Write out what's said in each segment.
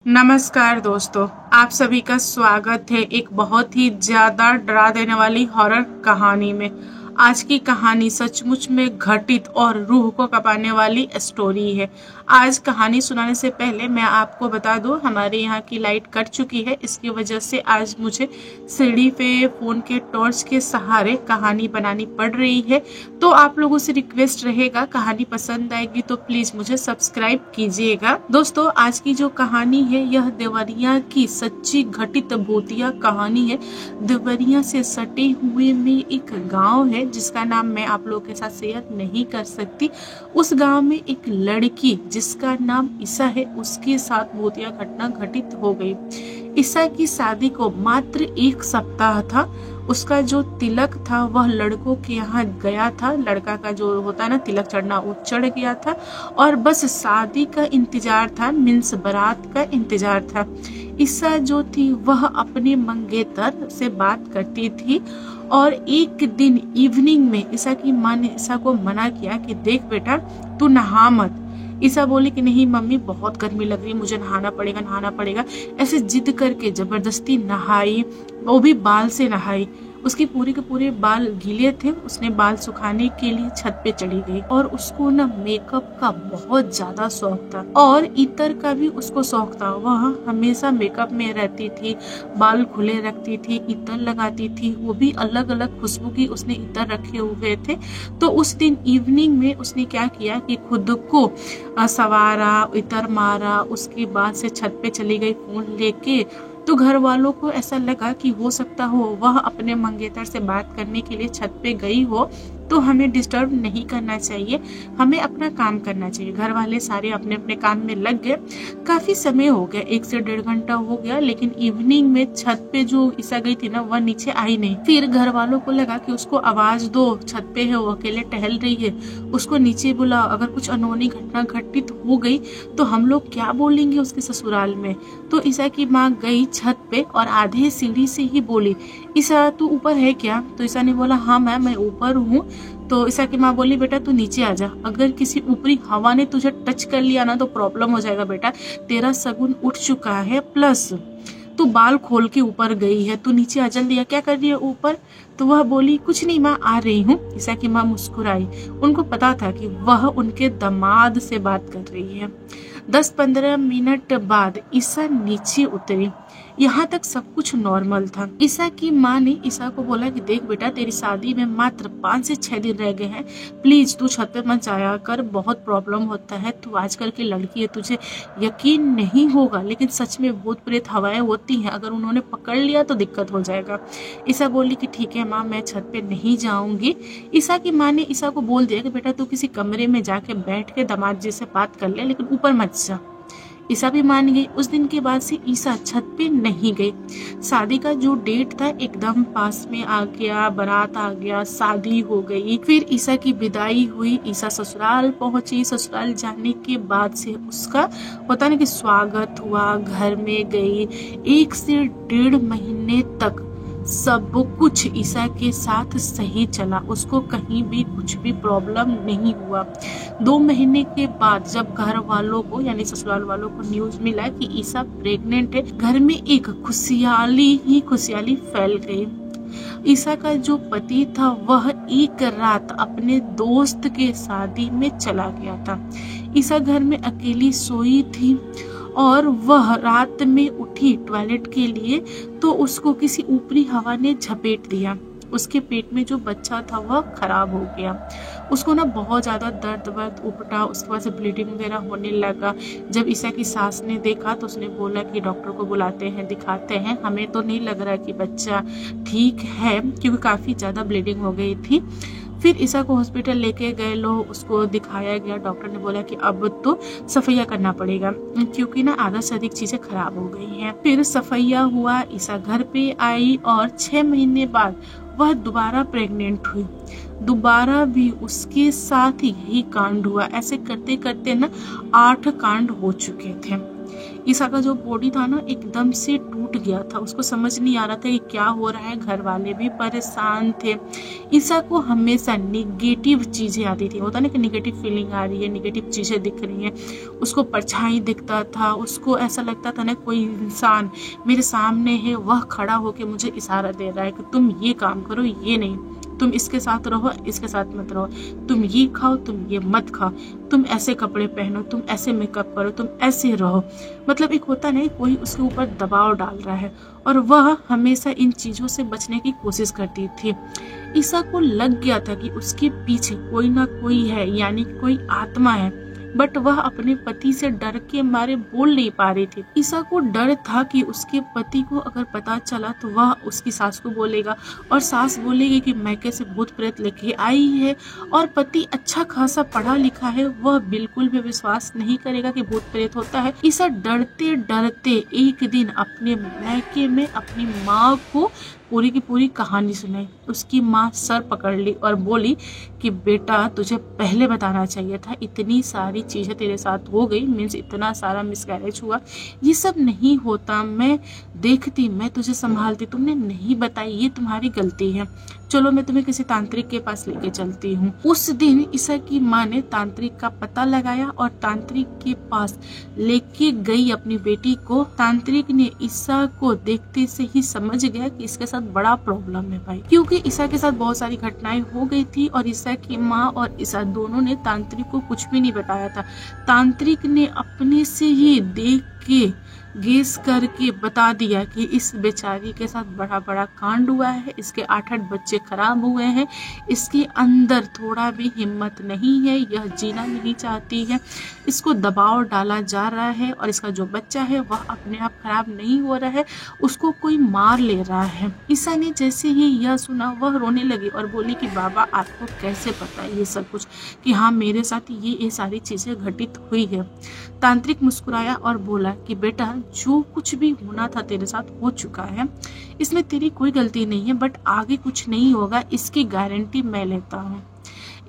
नमस्कार दोस्तों, आप सभी का स्वागत है एक बहुत ही ज्यादा डरा देने वाली हॉरर कहानी में। आज की कहानी सचमुच में घटित और रूह को कंपाने वाली स्टोरी है। आज कहानी सुनाने से पहले मैं आपको बता दूं, हमारे यहाँ की लाइट कट चुकी है। इसकी वजह से आज मुझे सीढ़ी पे फोन के टॉर्च के सहारे कहानी बनानी पड़ रही है। तो आप लोगों से रिक्वेस्ट रहेगा, कहानी पसंद आएगी तो प्लीज मुझे सब्सक्राइब कीजिएगा। दोस्तों, आज की जो कहानी है यह देवरिया की सच्ची घटित भूतिया कहानी है। देवरिया से सटे हुए में एक गांव है जिसका नाम मैं आप लोगों के साथ शेयर नहीं कर सकती। उस गांव में एक लड़की जिसका नाम ईसा है, उसके साथ भूतिया घटना घटित हो गई। ईसा की शादी को मात्र 1 सप्ताह था। उसका जो तिलक था वह लड़कों के यहाँ गया था। लड़का का जो होता है ना तिलक चढ़ना, वो चढ़ गया था और बस शादी का इंतजार था, मीन्स बारात का इंतजार था। ईसा जो थी वह अपने मंगेतर से बात करती थी और एक दिन इवनिंग में ईसा की माँ ने ईसा को मना किया कि देख बेटा, तू नहा मत। ईसा बोली कि नहीं मम्मी, बहुत गर्मी लग रही है, मुझे नहाना पड़ेगा। ऐसे जिद करके जबरदस्ती नहाई, वो भी बाल से नहाई। उसके पूरे के पूरे बाल गीले थे। उसने बाल सुखाने के लिए छत पे चली गई और उसको ना मेकअप का बहुत ज्यादा शौक था और इतर का भी उसको शौक था। वह हमेशा मेकअप में रहती थी, बाल खुले रखती थी, इतर लगाती थी, वो भी अलग अलग खुशबू की उसने इतर रखे हुए थे। तो उस दिन इवनिंग में उसने क्या किया कि खुद को सवारा, इतर मारा, उसके बाद से छत पे चली गई फोन लेके। तो घर वालों को ऐसा लगा कि हो सकता हो वह अपने मंगेतर से बात करने के लिए छत पे गई हो, तो हमें डिस्टर्ब नहीं करना चाहिए, हमें अपना काम करना चाहिए। घर वाले सारे अपने अपने काम में लग गए। काफी समय हो गया, 1 से 1.5 घंटा हो गया, लेकिन इवनिंग में छत पे जो ईसा गई थी ना, वह नीचे आई नहीं। फिर घर वालों को लगा कि उसको आवाज दो, छत पे है, वो अकेले टहल रही है, उसको नीचे बुलाओ। अगर कुछ अनहोनी घटना घटित हो गई तो हम लोग क्या बोलेंगे उसके ससुराल में। तो ईसा की माँ गई छत पे और आधे सीढ़ी से ही बोली, ईसा तू ऊपर है क्या? तो ईसा ने बोला हाँ मैम, मैं ऊपर हूँ। तो ईसा की माँ बोली बेटा तू नीचे आ जा, अगर किसी ऊपरी हवा ने तुझे टच कर लिया ना तो प्रॉब्लम हो जाएगा बेटा, तेरा शगुन उठ चुका है, प्लस तू बाल खोल के ऊपर गई है, तू नीचे आ जल्दी। क्या कर रही है ऊपर? तो वह बोली कुछ नहीं माँ, आ रही हूँ। ईसा की माँ मुस्कुराई। उनको पता था कि वह उनके दामाद से बात कर रही है। 10-15 मिनट बाद ईसा नीचे उतरी। यहाँ तक सब कुछ नॉर्मल था। ईसा की माँ ने ईसा को बोला कि देख बेटा, तेरी शादी में मात्र 5 से 6 दिन रह गए हैं, प्लीज तू छत पे मत जाया कर, बहुत प्रॉब्लम होता है, तू आजकल की लड़की है, तुझे यकीन नहीं होगा लेकिन सच में भूत प्रेत हवाएं होती हैं, अगर उन्होंने पकड़ लिया तो दिक्कत हो जाएगा। ईसा बोली कि ठीक है माँ, मैं छत पे नहीं जाऊंगी। ईसा की माँ ने ईसा को बोल दिया कि बेटा तू किसी कमरे में जाके बैठ के दामाद जी से बात कर ले, लेकिन ऊपर मत जा। ईसा भी मान गई। उस दिन के बाद से ईसा छत पे नहीं गई। शादी का जो डेट था एकदम पास में आ गया, बारात आ गया, शादी हो गई। फिर ईसा की विदाई हुई, ईसा ससुराल पहुंची। ससुराल जाने के बाद से उसका होता ना कि स्वागत हुआ, घर में गई। 1 से 1.5 महीने तक सब कुछ ईसा के साथ सही चला, उसको कहीं भी कुछ भी प्रॉब्लम नहीं हुआ। 2 महीने के बाद जब घर वालों को यानी ससुराल वालों को न्यूज मिला कि ईसा प्रेग्नेंट है, घर में एक खुशहाली फैल गई। ईसा का जो पति था वह एक रात अपने दोस्त के शादी में चला गया था। ईसा घर में अकेली सोई थी और वह रात में उठी टॉयलेट के लिए तो उसको किसी ऊपरी हवा ने झपेट दिया। उसके पेट में जो बच्चा था वह खराब हो गया। उसको ना बहुत ज्यादा दर्द उपटा, उसके बाद से ब्लीडिंग वगैरह होने लगा। जब ईसा की सास ने देखा तो उसने बोला कि डॉक्टर को बुलाते हैं, दिखाते हैं, हमें तो नहीं लग रहा कि बच्चा ठीक है, क्योंकि काफी ज्यादा ब्लीडिंग हो गई थी। फिर ईसा को हॉस्पिटल लेके गए लोग, उसको दिखाया गया। डॉक्टर ने बोला कि अब तो सफैया करना पड़ेगा क्योंकि ना आधा से अधिक चीजें खराब हो गई हैं। फिर सफैया हुआ, ईसा घर पे आई और 6 महीने बाद वह दोबारा प्रेग्नेंट हुई। दोबारा भी उसके साथ ही यही कांड हुआ। ऐसे करते करते ना 8 कांड हो चुके थे। ईसा का जो बॉडी था ना एकदम से टूट गया था, उसको समझ नहीं आ रहा था कि क्या हो रहा है। घर वाले भी परेशान थे। ईसा को हमेशा निगेटिव चीजें आती थी, होता ना कि निगेटिव फीलिंग आ रही है, निगेटिव चीजें दिख रही हैं, उसको परछाई दिखता था, उसको ऐसा लगता था ना कोई इंसान मेरे सामने है, वह खड़ा होके मुझे इशारा दे रहा है कि तुम ये काम करो, ये नहीं, तुम इसके साथ रहो, इसके साथ मत रहो, तुम ये खाओ, तुम ये मत खाओ, तुम ऐसे कपड़े पहनो, तुम ऐसे मेकअप करो, तुम ऐसे रहो। मतलब एक होता नहीं कोई उसके ऊपर दबाव डाल रहा है, और वह हमेशा इन चीजों से बचने की कोशिश करती थी। ईसा को लग गया था कि उसके पीछे कोई ना कोई है, यानी कोई आत्मा है, बट वह अपने पति से डर के मारे बोल नहीं पा रही थी। ईसा को डर था कि उसके पति को अगर पता चला तो वह उसकी सास को बोलेगा, और सास बोलेगी कि मैके से भूत प्रेत लेके आई है, और पति अच्छा खासा पढ़ा लिखा है, वह बिल्कुल भी विश्वास नहीं करेगा कि भूत प्रेत होता है। ईसा डरते डरते एक दिन अपने मैके में अपनी माँ को पूरी की पूरी कहानी सुनाई। उसकी माँ सर पकड़ ली और बोली कि बेटा तुझे पहले बताना चाहिए था, इतनी सारी चीजें तेरे साथ हो गई, मीन्स इतना सारा मिसकैरेज हुआ, ये सब नहीं होता, मैं देखती, मैं तुझे संभालती, तुमने नहीं बताई, ये तुम्हारी गलती है, चलो मैं तुम्हें किसी तांत्रिक के पास लेके चलती हूँ। उस दिन ईसा की माँ ने तांत्रिक का पता लगाया और तांत्रिक के पास लेके गई अपनी बेटी को। तांत्रिक ने ईसा को देखते से ही समझ गया कि इसके साथ बड़ा प्रॉब्लम है भाई, क्योंकि ईसा के साथ बहुत सारी घटनाएं हो गई थी और ईसा की माँ और ईसा दोनों ने तांत्रिक को कुछ भी नहीं बताया था। तांत्रिक ने अपने से ही देख के गेस करके बता दिया कि इस बेचारी के साथ बड़ा बड़ा कांड हुआ है, इसके 8-8 बच्चे खराब हुए हैं, इसके अंदर थोड़ा भी हिम्मत नहीं है, यह जीना नहीं चाहती है, इसको दबाव डाला जा रहा है, और इसका जो बच्चा है वह अपने आप खराब नहीं हो रहा है, उसको कोई मार ले रहा है। ईसा ने जैसे ही यह सुना वह रोने लगी और बोली कि बाबा आपको कैसे पता है ये सब कुछ, कि हाँ मेरे साथ ये सारी चीजें घटित हुई है। तांत्रिक मुस्कुराया और बोला कि बेटा जो कुछ भी होना था तेरे साथ हो चुका है, इसमें तेरी कोई गलती नहीं है, बट आगे कुछ नहीं होगा इसकी गारंटी मैं लेता हूँ।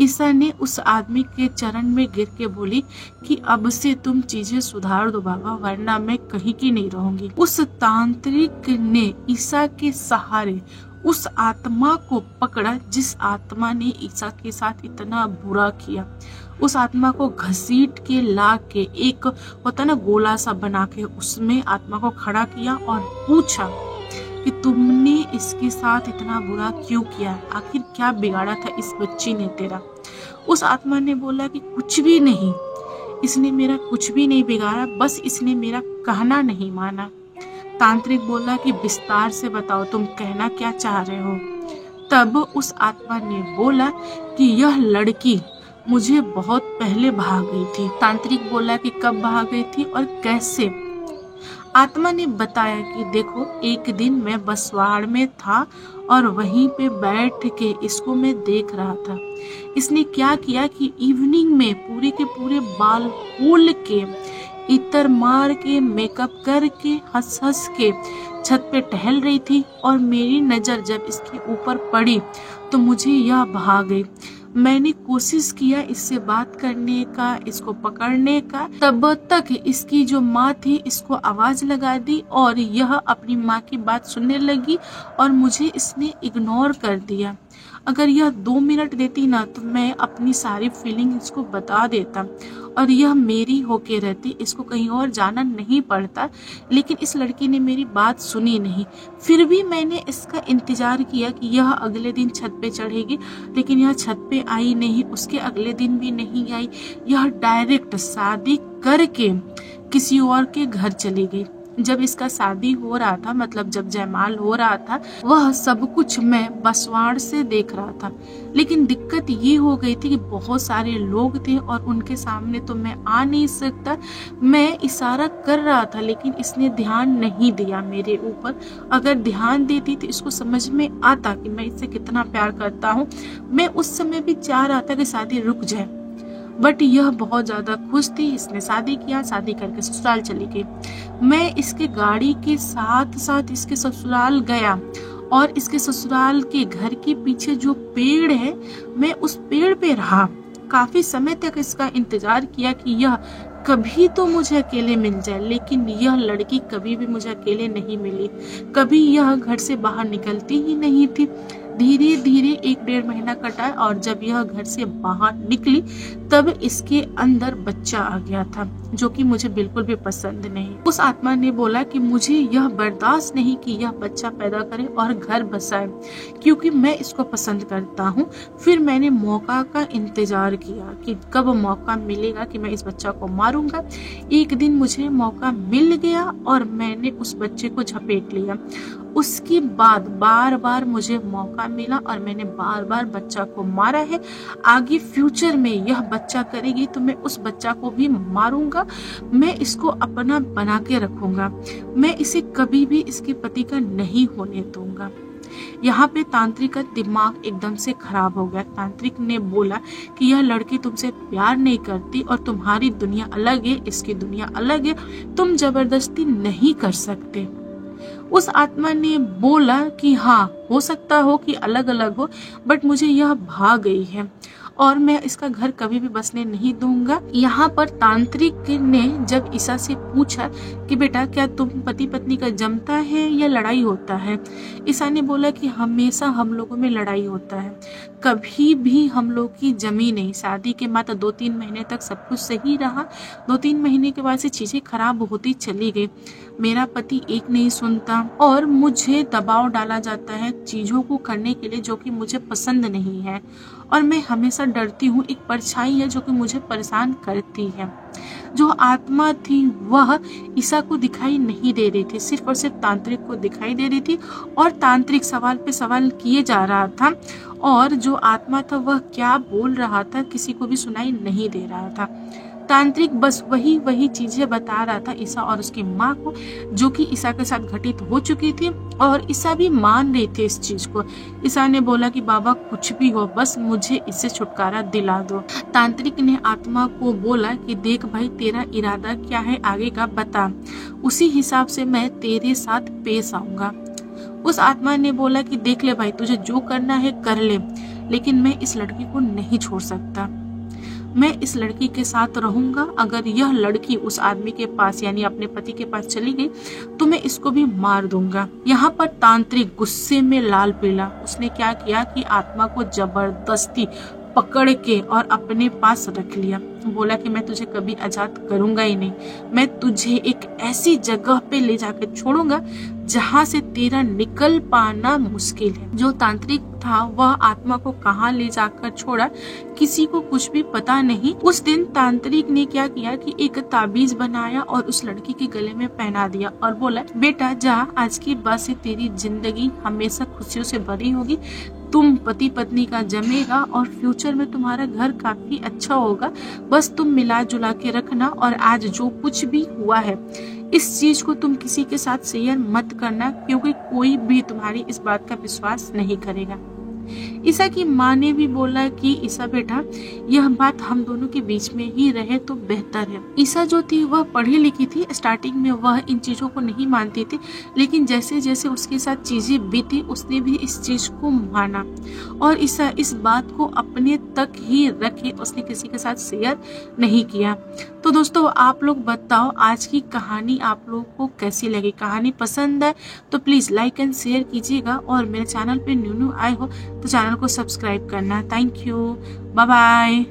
ईसा ने उस आदमी के चरण में गिर के बोली कि अब से तुम चीजें सुधार दो बाबा, वरना मैं कहीं की नहीं रहूंगी। उस तांत्रिक ने ईसा के सहारे उस आत्मा को पकड़ा जिस आत्मा ने ईसा के साथ इतना बुरा किया। उस आत्मा को घसीट के ला के एक होता ना गोला सा बना के उसमें आत्मा को खड़ा किया और पूछा कि तुमने इसके साथ इतना बुरा क्यों किया, आखिर क्या बिगाड़ा था इस बच्ची ने तेरा। उस आत्मा ने बोला कि कुछ भी नहीं, इसने मेरा कुछ भी नहीं बिगाड़ा, बस इसने मेरा कहना नहीं माना। तांत्रिक बोला कि विस्तार से बताओ तुम कहना क्या चाह रहे हो। तब उस आत्मा ने बोला कि यह लड़की मुझे बहुत पहले भाग गई थी। तांत्रिक बोला कि कब भाग गई थी और कैसे। आत्मा ने बताया कि देखो एक दिन मैं बसवाड़ में था और वहीं पे बैठ के इसको मैं देख रहा था। इसने क्या किया कि इवनिंग में पूरे के पूरे बाल खोल के, इतर मार के, मेकअप करके, हंस हंस के छत पे टहल रही थी, और मेरी नजर जब इसके ऊपर पड़ी तो मुझे यह भाग गई। मैंने कोशिश किया इससे बात करने का, इसको पकड़ने का, तब तक इसकी जो माँ थी इसको आवाज लगा दी और यह अपनी माँ की बात सुनने लगी और मुझे इसने इग्नोर कर दिया। अगर यह 2 मिनट देती ना तो मैं अपनी सारी फीलिंग इसको बता देता और यह मेरी होके रहती, इसको कहीं और जाना नहीं पड़ता। लेकिन इस लड़की ने मेरी बात सुनी नहीं। फिर भी मैंने इसका इंतजार किया कि यह अगले दिन छत पे चढ़ेगी, लेकिन यह छत पे आई नहीं। उसके अगले दिन भी नहीं आई। यह डायरेक्ट शादी करके किसी और के घर चली गई। जब इसका शादी हो रहा था, मतलब जब जयमाल हो रहा था, वह सब कुछ मैं बसवाड़ से देख रहा था। लेकिन दिक्कत ये हो गई थी कि बहुत सारे लोग थे और उनके सामने तो मैं आ नहीं सकता। मैं इशारा कर रहा था लेकिन इसने ध्यान नहीं दिया मेरे ऊपर। अगर ध्यान देती तो इसको समझ में आता कि मैं इससे कितना प्यार करता हूँ। मैं उस समय भी चाह रहा था कि शादी रुक जाए, बट यह बहुत ज्यादा खुश थी। इसने शादी किया, शादी करके ससुराल चली गई। मैं इसके गाड़ी के साथ साथ इसके ससुराल गया और इसके ससुराल के घर के पीछे जो पेड़ है, मैं उस पेड़ पे रहा। काफी समय तक इसका इंतजार किया कि यह कभी तो मुझे अकेले मिल जाए, लेकिन यह लड़की कभी भी मुझे अकेले नहीं मिली। कभी यह घर से बाहर निकलती ही नहीं थी। धीरे धीरे 1-1.5 महीना कटा और जब यह घर से बाहर निकली तब इसके अंदर बच्चा आ गया था, जो कि मुझे बिल्कुल भी पसंद नहीं। उस आत्मा ने बोला कि मुझे यह बर्दाश्त नहीं कि यह बच्चा पैदा करे और घर बसाए, क्योंकि मैं इसको पसंद करता हूँ। फिर मैंने मौका का इंतजार किया कि कब मौका मिलेगा कि मैं इस बच्चा को मारूंगा। एक दिन मुझे मौका मिल गया और मैंने उस बच्चे को झपेट लिया। उसके बाद बार बार मुझे मौका मिला और मैंने बार बार बच्चा को मारा है। आगे फ्यूचर में यह बच्चा करेगी तो मैं उस बच्चा को भी मारूंगा। मैं इसको अपना बना के रखूंगा। मैं इसे कभी भी इसके पति का नहीं होने दूंगा। यहाँ पे तांत्रिक का दिमाग एकदम से खराब हो गया। तांत्रिक ने बोला कि यह लड़की तुमसे प्यार नहीं करती और तुम्हारी दुनिया अलग है, इसकी दुनिया अलग है, तुम जबरदस्ती नहीं कर सकते। उस आत्मा ने बोला कि हाँ, हो सकता हो कि अलग अलग हो, बट मुझे यह भाग गई है और मैं इसका घर कभी भी बसने नहीं दूंगा। यहाँ पर तांत्रिक ने जब ईसा से पूछा कि बेटा क्या तुम पति पत्नी का जमता है या लड़ाई होता है, ईसा ने बोला कि हमेशा हम लोगों में लड़ाई होता है, कभी भी हम लोग की जमी नहीं। शादी के बाद 2-3 महीने तक सब कुछ सही रहा, 2-3 महीने के बाद से चीजें खराब होती चली गई। मेरा पति एक नहीं सुनता और मुझे दबाव डाला जाता है चीजों को करने के लिए जो कि मुझे पसंद नहीं है, और मैं हमेशा डरती हूँ। एक परछाई है जो कि मुझे परेशान करती है। जो आत्मा थी वह ईसा को दिखाई नहीं दे रही थी, सिर्फ और सिर्फ तांत्रिक को दिखाई दे रही थी और तांत्रिक सवाल पे सवाल किए जा रहा था और जो आत्मा था वह क्या बोल रहा था किसी को भी सुनाई नहीं दे रहा था। तांत्रिक बस वही चीजें बता रहा था ईसा और उसकी माँ को, जो कि ईसा के साथ घटित हो चुकी थी और ईसा भी मान रहे थे इस चीज को। ईसा ने बोला कि बाबा कुछ भी हो, बस मुझे इससे छुटकारा दिला दो। तांत्रिक ने आत्मा को बोला कि देख भाई, तेरा इरादा क्या है आगे का बता, उसी हिसाब से मैं तेरे साथ पेश आऊंगा। उस आत्मा ने बोला कि देख ले भाई, तुझे जो करना है कर ले, लेकिन मैं इस लड़की को नहीं छोड़ सकता। मैं इस लड़की के साथ रहूंगा। अगर यह लड़की उस आदमी के पास यानी अपने पति के पास चली गई तो मैं इसको भी मार दूंगा। यहाँ पर तांत्रिक गुस्से में लाल पीला, उसने क्या किया कि आत्मा को जबरदस्ती पकड़ के और अपने पास रख लिया। बोला कि मैं तुझे कभी आजाद करूंगा ही नहीं, मैं तुझे एक ऐसी जगह पे ले जाकर छोड़ूंगा जहां से तेरा निकल पाना मुश्किल है। जो तांत्रिक था वह आत्मा को कहां ले जाकर छोड़ा किसी को कुछ भी पता नहीं। उस दिन तांत्रिक ने क्या किया कि एक ताबीज बनाया और उस लड़की के गले में पहना दिया और बोला बेटा जा, आज के बाद से तेरी जिंदगी हमेशा खुशियों से भरी होगी, तुम पति पत्नी का जमेगा और फ्यूचर में तुम्हारा घर काफी अच्छा होगा। बस तुम मिला जुला के रखना और आज जो कुछ भी हुआ है इस चीज को तुम किसी के साथ शेयर मत करना, क्योंकि कोई भी तुम्हारी इस बात का विश्वास नहीं करेगा। ईसा की माँ ने भी बोला कि ईसा बेटा, यह बात हम दोनों के बीच में ही रहे तो बेहतर है। ईसा जो थी वह पढ़ी लिखी थी, स्टार्टिंग में वह इन चीजों को नहीं मानती थी, लेकिन जैसे जैसे उसके साथ चीजें बीती उसने भी इस चीज को माना और ईसा इस बात को अपने तक ही रखे, उसने किसी के साथ शेयर नहीं किया। तो दोस्तों आप लोग बताओ आज की कहानी आप लोगों को कैसी लगी। कहानी पसंद है तो प्लीज लाइक एंड शेयर कीजिएगा और मेरे चैनल पे न्यू आए हो तो चैनल को सब्सक्राइब करना। Thank you, bye bye.